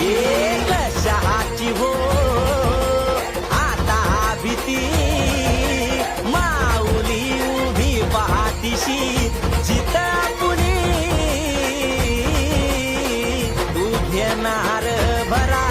एक शहाची हो आता भीती, माऊली उभी पाठीशी जित पुणी तू घेणार भरा